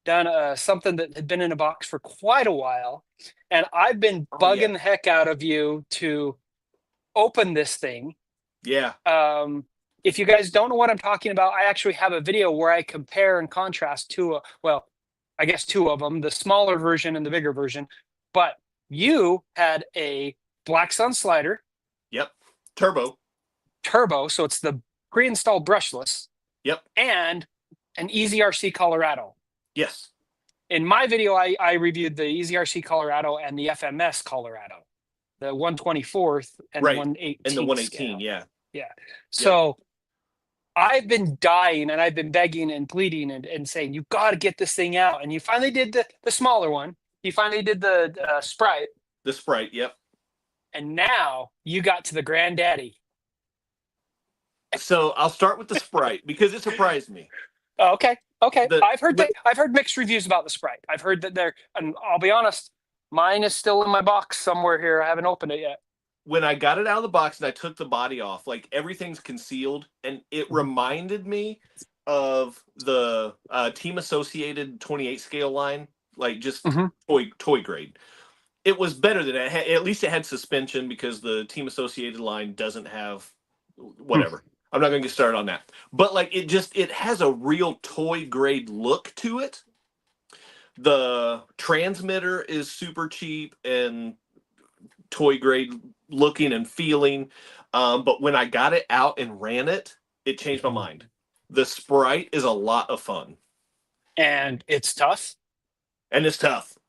done something that had been in a box for quite a while, and I've been bugging the heck out of you to open this thing. Yeah. If you guys don't know what I'm talking about, I actually have a video where I compare and contrast two of them, the smaller version and the bigger version. But you had a Black Sun slider. Yep. Turbo, so it's the pre-installed brushless. Yep. And an EasyRC Colorado. Yes. In my video, I reviewed the EasyRC Colorado and the FMS Colorado, the 124th and the 118. And the 118, scale. yeah. Yeah. So I've been dying and I've been begging and pleading and saying, you got to get this thing out. And you finally did the smaller one. You finally did the Sprite. The Sprite, yep. And now you got to the granddaddy. So I'll start with the Sprite because it surprised me. Okay. I've heard mixed reviews about the Sprite. I've heard that and I'll be honest, mine is still in my box somewhere here. I haven't opened it yet. When I got it out of the box and I took the body off, like everything's concealed, and it reminded me of the Team Associated 28 scale line, like just toy grade. It was better than that. At least it had suspension because the Team Associated line doesn't have whatever. I'm not going to get started on that. But like it has a real toy grade look to it. The transmitter is super cheap and toy grade looking and feeling. But when I got it out and ran it, it changed my mind. The Sprite is a lot of fun. And it's tough.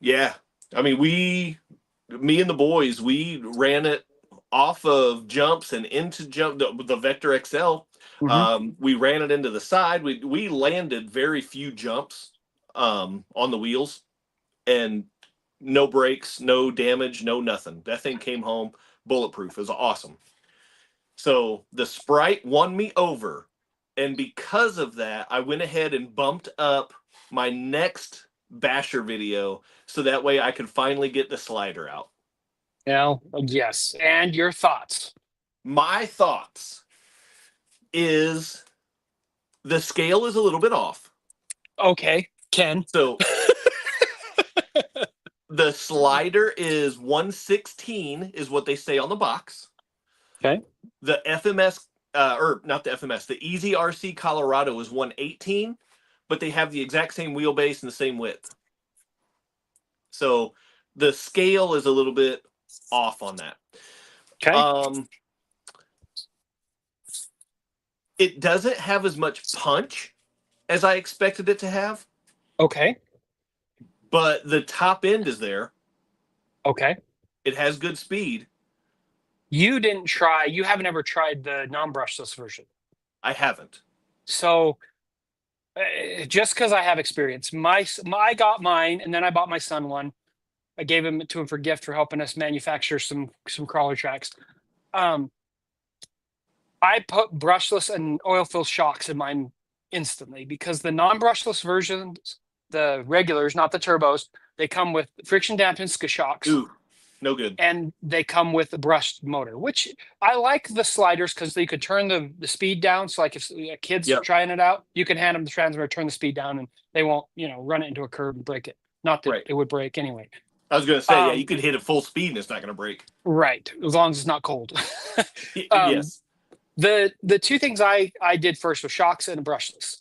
Yeah. I mean, me and the boys, we ran it off of jumps and into the Vector XL. We ran it into the side. We landed very few jumps on the wheels, and no breaks, no damage, no nothing. That thing came home bulletproof. It was awesome. So the Sprite won me over, and because of that, I went ahead and bumped up my next basher video, so that way I can finally get the slider out. Yes. And your thoughts? My thoughts is the scale is a little bit off. Okay, Ken. So the slider is 116 is what they say on the box. Okay. The FMS, or not the FMS, the Easy RC Colorado is 118, but they have the exact same wheelbase and the same width. So the scale is a little bit off on that. Okay. It doesn't have as much punch as I expected it to have, Okay. but the top end is there. Okay. It has good speed. You haven't ever tried the non-brushless version. I haven't. So just because I have experience, I got mine, and then I bought my son one. I gave him to him for gift for helping us manufacture some crawler tracks. I put brushless and oil fill shocks in mine instantly because the non-brushless versions, the regulars, not the turbos, they come with friction dampened shocks. Ooh, no good. And they come with a brushed motor, which I like the sliders because you could turn the speed down. So like if a kid's trying it out, you can hand them the transmitter, turn the speed down, and they won't, run it into a curb and break it. Not that it would break anyway. I was going to say, you could hit it full speed and it's not going to break. Right. As long as it's not cold. Yes. The two things I did first was shocks and brushless.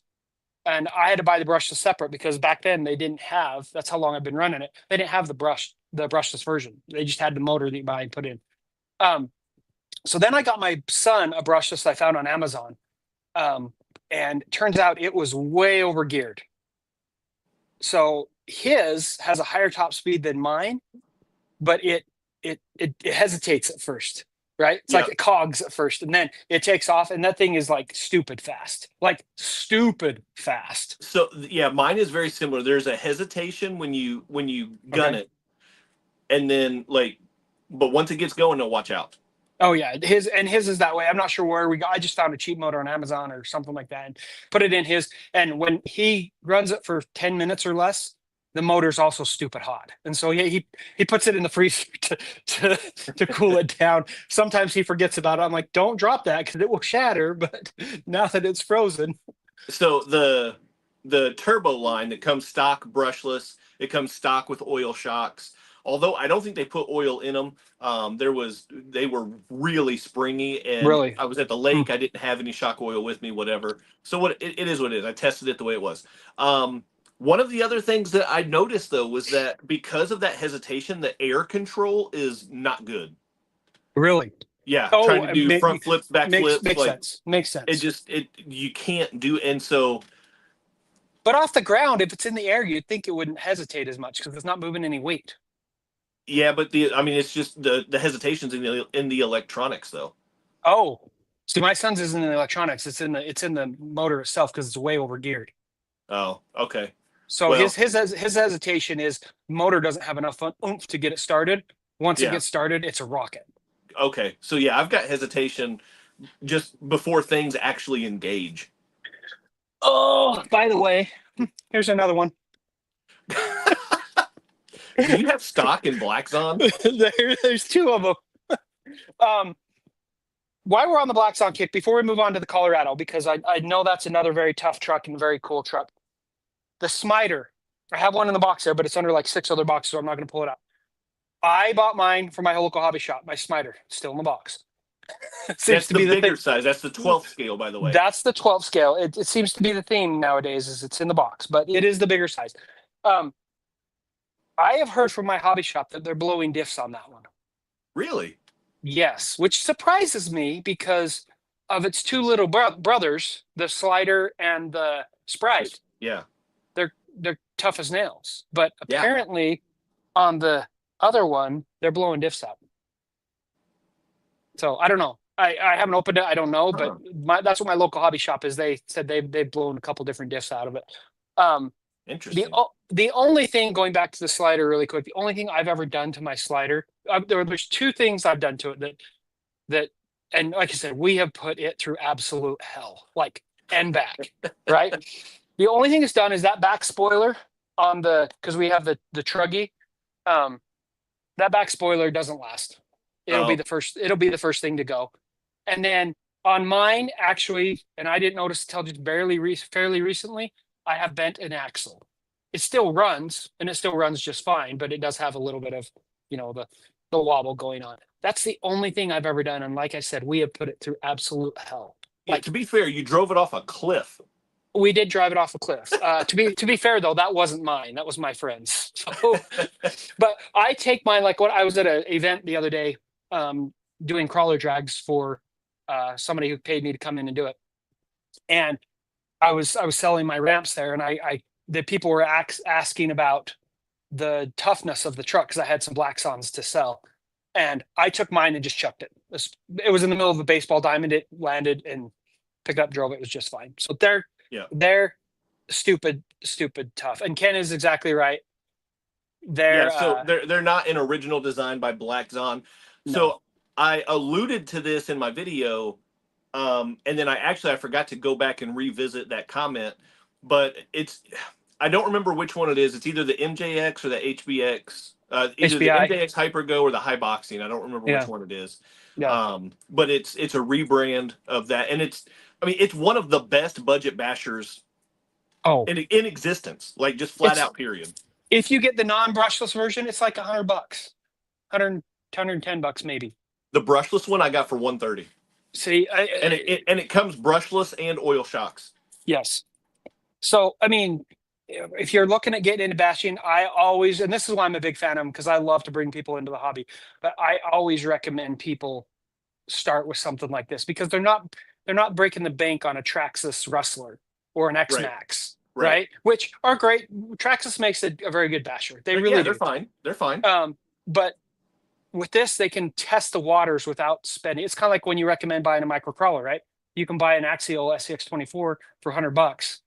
And I had to buy the brushless separate because back then they didn't have, that's how long I've been running it. They didn't have the brushless version. They just had the motor that you buy and put in. So then I got my son a brushless I found on Amazon. And turns out it was way over geared. So his has a higher top speed than mine, but it hesitates at first. Right? It's like it cogs at first, and then it takes off, and that thing is like stupid fast. So yeah, mine is very similar. There's a hesitation when you gun it, and then but once it gets going, no, watch out. Oh yeah, his is that way. I'm not sure where we got. I just found a cheap motor on Amazon or something like that, and put it in his. And when he runs it for 10 minutes or less, the motor's also stupid hot, and so he puts it in the freezer to cool it down. Sometimes he forgets about it. I'm like, don't drop that because it will shatter. But now that it's frozen, so the turbo line that comes stock brushless, it comes stock with oil shocks. Although I don't think they put oil in them, they were really springy, and really, I was at the lake. I didn't have any shock oil with me, whatever. So it is what it is. I tested it the way it was. One of the other things that I noticed, though, was that because of that hesitation, the air control is not good. Really? Yeah, trying to do front flips, back flips. Makes sense. Makes sense. You can't do, and so. But off the ground, if it's in the air, you'd think it wouldn't hesitate as much because it's not moving any weight. Yeah, but it's just the hesitation's in the electronics, though. Oh, see, my son's isn't in the electronics. It's in the motor itself because it's way over geared. Oh, okay. So his hesitation is motor doesn't have enough oomph to get it started. Once it gets started, it's a rocket. Okay, so yeah, I've got hesitation just before things actually engage. Oh, by the way, here's another one. Do you have stock in Black Zon? There's two of them. While we're on the Black Zon kick, before we move on to the Colorado, because I know that's another very tough truck and very cool truck. The Smiter. I have one in the box there, but it's under like 6 other boxes, so I'm not going to pull it out. I bought mine from my local hobby shop, my Smiter, still in the box. That's the bigger size. That's the 12th scale, by the way. That's the 12th scale. It seems to be the theme nowadays is it's in the box, but it is the bigger size. I have heard from my hobby shop that they're blowing diffs on that one. Really? Yes, which surprises me because of its two little brothers, the Slider and the Sprite. Yeah. They're tough as nails, but apparently on the other one they're blowing diffs out. So I don't know. I haven't opened it. I don't know, but that's what my local hobby shop is. They said they've blown a couple different diffs out of it. Interesting. The only thing, going back to the Slider really quick, the only thing I've ever done to my Slider, there's two things I've done to it that, and like I said, we have put it through absolute hell, like and back, right? The only thing it's done is that back spoiler on because we have the truggy, that back spoiler doesn't last. It'll be Oh, the first. It'll be the first thing to go, and then on mine actually, and I didn't notice until just fairly recently, I have bent an axle. It still runs, and it still runs just fine, but it does have a little bit of, the wobble going on. That's the only thing I've ever done, and like I said, we have put it through absolute hell. yeah. Like To be fair, you drove it off a cliff. we did drive it off a cliff. To be fair though, that wasn't mine. That was my friend's. So, but I take mine like what I was at an event the other day, doing crawler drags for somebody who paid me to come in and do it, and I was selling my ramps there, and the people were asking about the toughness of the truck because I had some Black Suns to sell, and I took mine and just chucked it. It was in the middle of a baseball diamond. It landed and picked up, drove it. It was just fine. So Yeah. they're stupid tough. And Ken is exactly right. Yeah, They're so they're not an original design by Black Zon. no. So I alluded to this in my video, and then I forgot to go back and revisit that comment, but I don't remember which one it is. It's either the MJX or the HBX, either the HBI. MJX Hypergo or the High Boxing. I don't remember which Yeah. one it is. Yeah. But it's a rebrand of that, and it's one of the best budget bashers Oh, in existence, like just flat it's out period. if you get the non-brushless version, it's like $100, 110 bucks maybe. The brushless one I got for 130. See, And it comes brushless and oil shocks. yes. So, I mean, if you're looking at getting into bashing, I always, and this is why I'm a big fan of them because I love to bring people into the hobby, but I always recommend people start with something like this because they're not breaking the bank on a Traxxas Rustler or an X Right. Max, Right. right? Which are great. Traxxas makes a very good basher. They But really yeah, do. they're fine. They're fine. But with this, they can test the waters without spending. It's kind of like when you recommend buying a micro crawler, right? You can buy an Axial SCX24 for $100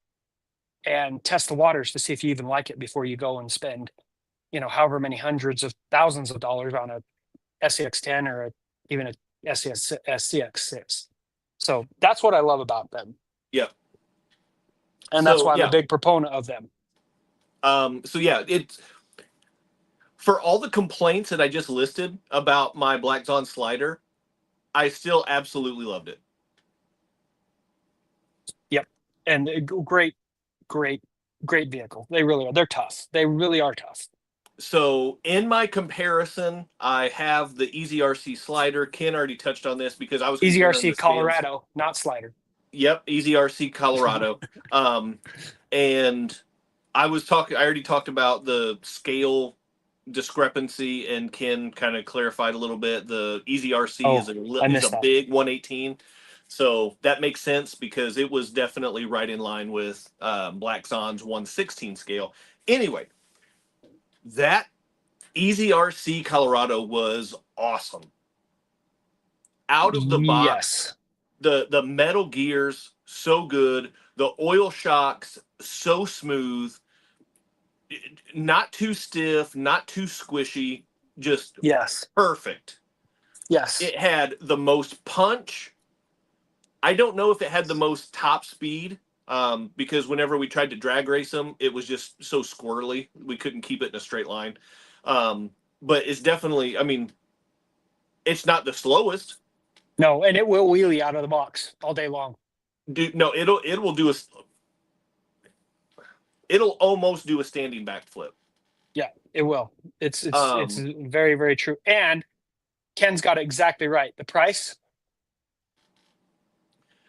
and test the waters to see if you even like it before you go and spend, however many hundreds of thousands of dollars on a SCX10 or even a SCX6. So that's what I love about them. Yep. And that's So, why I'm yeah. a big proponent of them. So yeah, it's for all the complaints that I just listed about my Black Zon slider, I still absolutely loved it. Yep. And great vehicle. They really are. They're tough. They really are tough. So in my comparison, I have the Easy RC slider. Ken already touched on this because I was Easy comparing the RC stands. Colorado, not slider. Yep, Easy RC Colorado. And I already talked about the scale discrepancy, and Ken kind of clarified a little bit. The Easy RC Oh, I is missed a that. big 118. So that makes sense because it was definitely right in line with Black Zon's 116 scale. Anyway, that Easy RC Colorado was awesome. Out of the box, Yes. the metal gears so good, the oil shocks so smooth, not too stiff, not too squishy, just Yes. perfect. Yes. It had the most punch. I don't know if it had the most top speed, because whenever we tried to drag race them, it was just so squirrely. We couldn't keep it in a straight line. But it's definitely, I mean, it's not the slowest. No, and it will wheelie out of the box all day long. No, it'll almost do a standing backflip. Yeah, it will. It's very, very true. And Ken's got it exactly right. The price,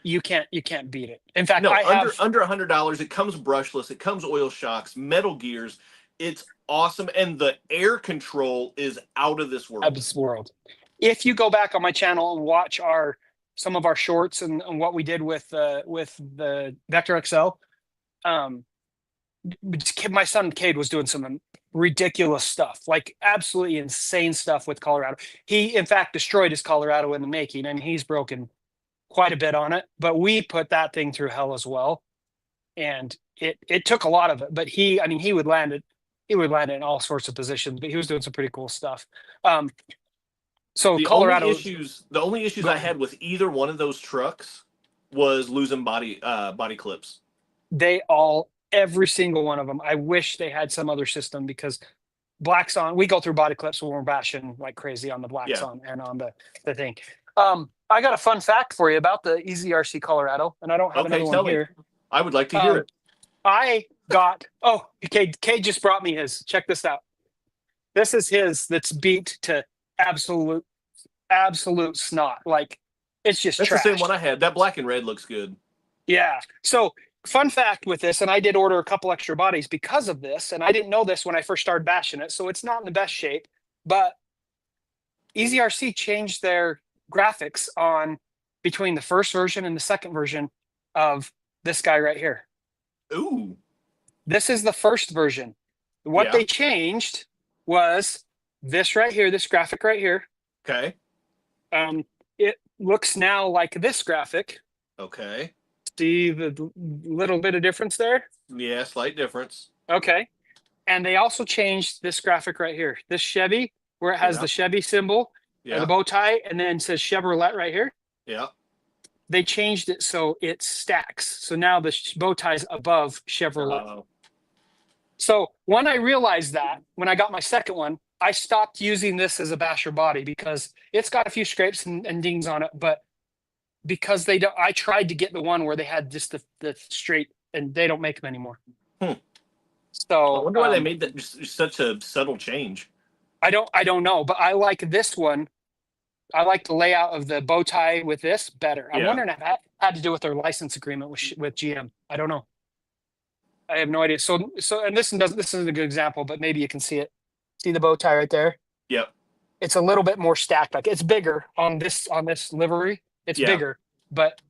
you can't beat it. In fact, No, I have under $100. It comes brushless. It comes oil shocks, metal gears. It's awesome, and the air control is out of this world. this world. If you go back on my channel and watch some of our shorts and what we did with the Vector XL, my son Cade was doing some ridiculous stuff, like absolutely insane stuff with Colorado. He, in fact, destroyed his Colorado in the making, and he's broken quite a bit on it. But we put that thing through hell as well, and it took a lot of it. But he would land it. He would land it in all sorts of positions, but he was doing some pretty cool stuff. So Colorado. The only issues I had with either one of those trucks was losing body clips. They all every single one of them. I wish they had some other system because blacks on. We go through body clips when we're bashing like crazy on the blacks on and on the thing. I got a fun fact for you about the EZRC Colorado, and I don't have another one here. I would like to hear it. I got K just brought me his. Check this out. This is his that's beat to absolute snot. Like it's just That's trash. the same one I had. That black and red looks good. Yeah. So fun fact with this, and I did order a couple extra bodies because of this, and I didn't know this when I first started bashing it, so it's not in the best shape. But EZRC changed their graphics on between the first version and the second version of this guy right here. Ooh. This is the first version. What they changed was this right here, this graphic right here. Okay. It looks now like this graphic. Okay. See the little bit of difference there? Yeah, slight difference. Okay. And they also changed this graphic right here. This Chevy, where it has the Chevy symbol, or the bow tie, and then says Chevrolet right here. Yeah. They changed it so it stacks. So now the bow tie's above Chevrolet. So when I realized that, when I got my second one, I stopped using this as a basher body because it's got a few scrapes and dings on it. But because they don't, I tried to get the one where they had just the straight, and they don't make them anymore. So I wonder why they made that just such a subtle change. I don't know, but I like this one. I like the layout of the bow tie with this better. I'm wondering if that had to do with their license agreement with GM. I don't know. I have no idea. So and this isn't a good example, but maybe you can see it. See the bow tie right there? Yep. It's a little bit more stacked. Like it's bigger on this livery. It's bigger, but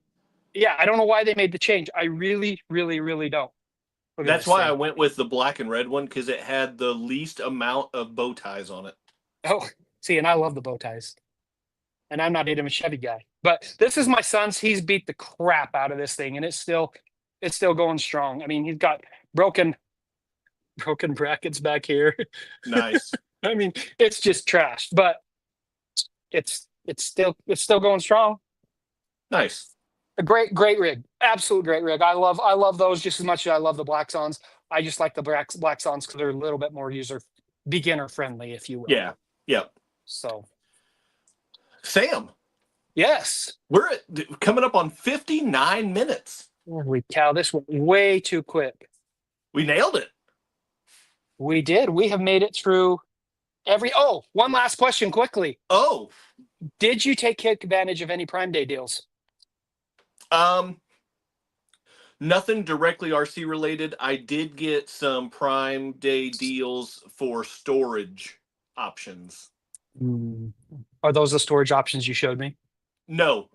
yeah, I don't know why they made the change. I really, really, really don't. That's why I went with the black and red one, because it had the least amount of bow ties on it. Oh, see, and I love the bow ties. And I'm not even a Chevy guy. But this is my son's. He's beat the crap out of this thing, and it's still going strong. I mean, he's got broken brackets back here. Nice. I mean, it's just trash, but it's still going strong. Nice. A great rig. Absolute great rig. I love those just as much as I love the black Sons. I just like the black Sons because they're a little bit more beginner friendly, if you will. Yeah. Yep. So Sam. Yes. We're coming up on 59 minutes. Holy cow, this went way too quick. We nailed it. We did. We have made it through one last question quickly. Oh. Did you take advantage of any Prime Day deals? Nothing directly RC related. I did get some Prime Day deals for storage options. Are those the storage options you showed me? No,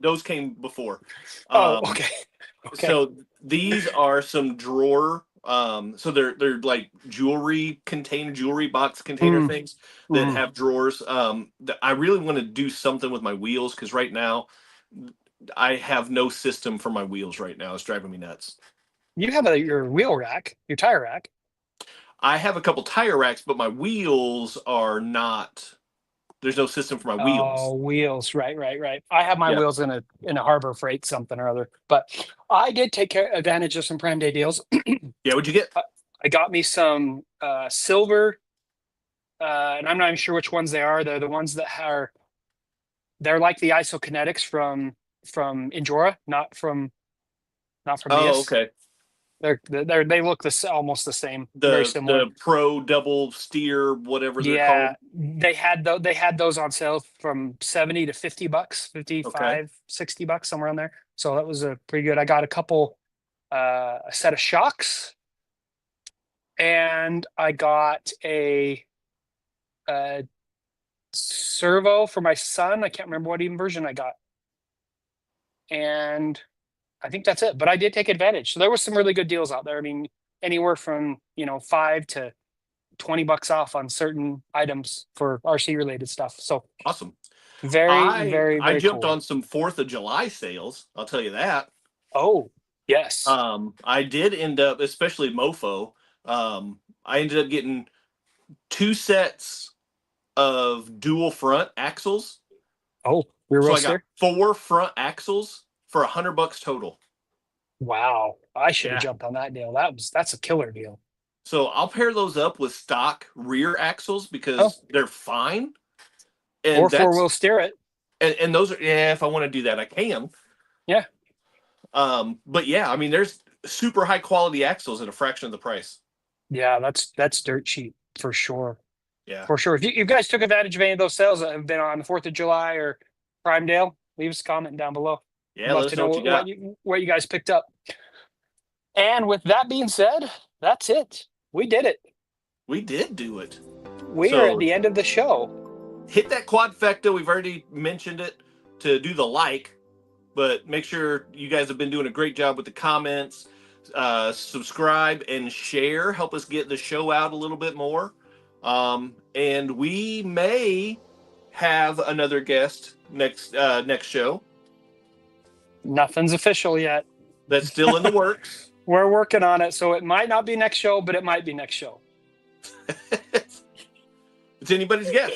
those came before. Okay. So these are some drawer. So they're like jewelry box container things that have drawers. I really want to do something with my wheels because right now I have no system for my wheels right now. It's driving me nuts. You have your wheel rack, your tire rack. I have a couple tire racks, but my wheels are not. There's no system for my wheels. Oh, wheels. Right. I have my wheels in a Harbor Freight something or other. But I did take advantage of some Prime Day deals. Yeah, what'd you get? I got me some silver, and I'm not even sure which ones they are. They're the ones that they're like the isokinetics from Injora, not from Oh, okay. They look almost the same, very similar. The Pro double steer, whatever they're called. They had those on sale from $70 to $50, 55, $60, somewhere on there. So that was a pretty good. I got a couple, a set of shocks, and I got a servo for my son. I can't remember what even version I got. And I think that's it. But I did take advantage. So there was some really good deals out there. I mean, anywhere from $5 to $20 off on certain items for RC related stuff. So awesome. Very I jumped cool. on some 4th of July sales. I'll tell you that. Oh, yes. I did end up, especially Mofo. I ended up getting 2 sets of dual front axles. Oh, rear wheel steer? I got 4 front axles for $100 total. Wow. I should have Yeah. jumped on that deal. That's a killer deal. So I'll pair those up with stock rear axles Oh, because they're fine. or And four-wheel that's steer it. and those are, yeah, if I want to do that, I can. Yeah. But yeah, I mean, there's super high quality axles at a fraction of the price. Yeah, that's dirt cheap for sure. Yeah. For sure. If you guys took advantage of any of those sales that have been on the 4th of July or Prime Day, leave us a comment down below. Yeah, Love let to us know know what you got. what you guys picked up. And with that being said, that's it. We did it. We did do it. We are at So the end of the show. hit that quadfecta. We've already mentioned it to do the like, but make sure you guys have been doing a great job with the comments. Subscribe and share. Help us get the show out a little bit more. And we may have another guest next show. Nothing's official yet. That's still in the works. We're working on it, so it might not be next show, but it might be next show. It's anybody's guess,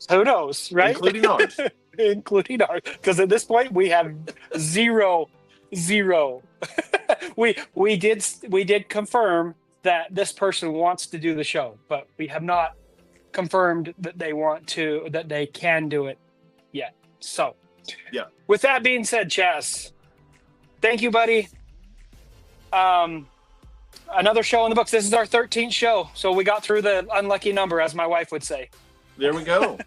Who knows, right? including ours. Including ours, because at this point we have zero. we did confirm that this person wants to do the show, but we have not confirmed that they can do it yet. So Yeah. with that being said, Chaz, thank you, buddy. Another show in the books. This is our 13th show, so we got through the unlucky number, as my wife would say. There we go.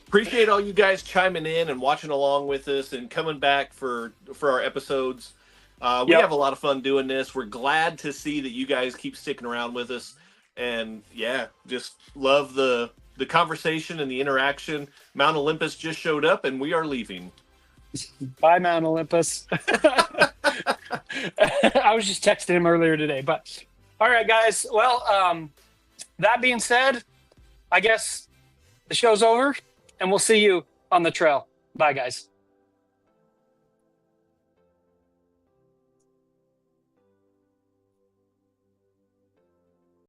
Appreciate all you guys chiming in and watching along with us and coming back for our episodes. We Yep. have a lot of fun doing this. We're glad to see that you guys keep sticking around with us, and yeah, just love the conversation and the interaction. Mount Olympus just showed up, and we are leaving. Bye, Mount Olympus. I was just texting him earlier today, but all right, guys. Well, that being said, I guess the show's over, and we'll see you on the trail. Bye, guys.